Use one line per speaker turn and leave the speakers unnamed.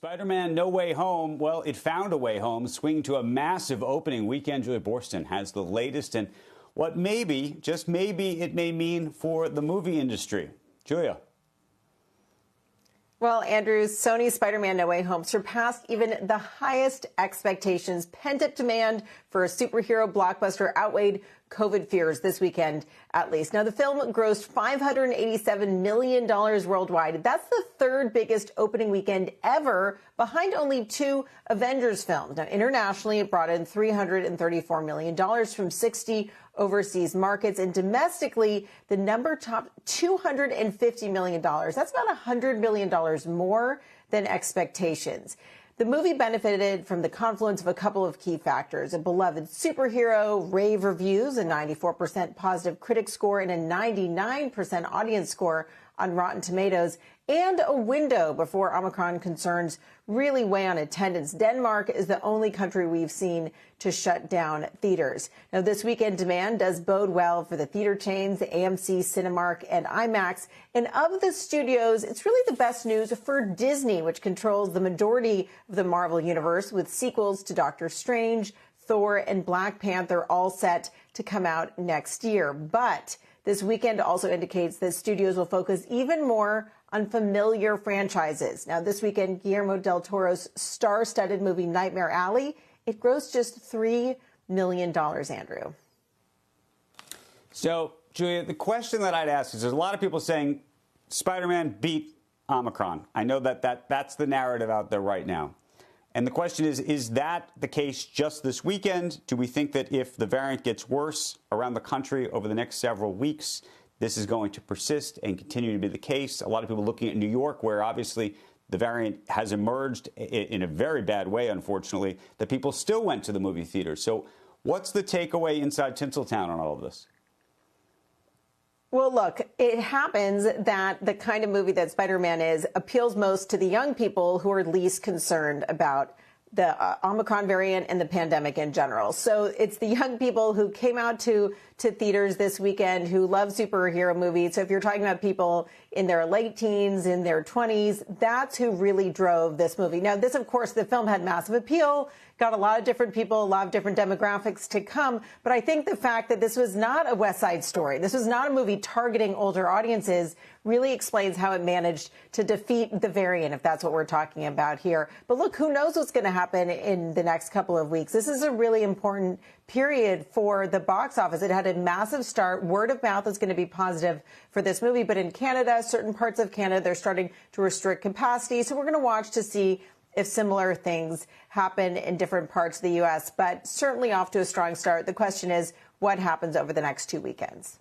Spider-Man No Way Home, well, it found a way home, swinging to a massive opening weekend. Julia Borston has the latest and what maybe, just maybe, it may mean for the movie industry. Julia.
Well, Andrew, Sony's Spider-Man No Way Home surpassed even the highest expectations. Pent-up demand for a superhero blockbuster outweighed COVID fears this weekend, at least. Now, the film grossed $587 million worldwide. That's the third biggest opening weekend ever, behind only two Avengers films. Now, internationally, it brought in $334 million from 60 overseas markets, and domestically, the number topped $250 million. That's about $100 million more than expectations. The movie benefited from the confluence of a couple of key factors: a beloved superhero, rave reviews, a 94% positive critic score, and a 99% audience score on Rotten Tomatoes, and a window before Omicron concerns really weigh on attendance. Denmark is the only country we've seen to shut down theaters. Now, this weekend demand does bode well for the theater chains, AMC, Cinemark, and IMAX. And of the studios, it's really the best news for Disney, which controls the majority of the Marvel universe, with sequels to Doctor Strange, Thor, and Black Panther all set to come out next year. But this weekend also indicates that studios will focus even more on familiar franchises. Now, this weekend, Guillermo del Toro's star-studded movie Nightmare Alley, it grossed just $3 million, Andrew.
So, Julia, the question that I'd ask is, there's a lot of people saying Spider-Man beat Omicron. I know that's the narrative out there right now. And the question is that the case just this weekend? Do we think that if the variant gets worse around the country over the next several weeks, this is going to persist and continue to be the case? A lot of people looking at New York, where obviously the variant has emerged in a very bad way, unfortunately, that people still went to the movie theater. So what's the takeaway inside Tinseltown on all of this?
Well, look, it happens that the kind of movie that Spider-Man is appeals most to the young people who are least concerned about the Omicron variant and the pandemic in general. So it's the young people who came out to theaters this weekend who love superhero movies. So if you're talking about people in their late teens, in their 20s, that's who really drove this movie. Now, this, of course, the film had massive appeal, got a lot of different people, a lot of different demographics to come. But I think the fact that this was not a West Side Story, this was not a movie targeting older audiences, really explains how it managed to defeat the variant, if that's what we're talking about here. But look, who knows what's going to happen in the next couple of weeks. This is a really important period for the box office. It had a massive start. Word of mouth is going to be positive for this movie. But in Canada, certain parts of Canada, they're starting to restrict capacity. So we're going to watch to see if similar things happen in different parts of the U.S. But certainly off to a strong start. The question is, what happens over the next 2 weekends?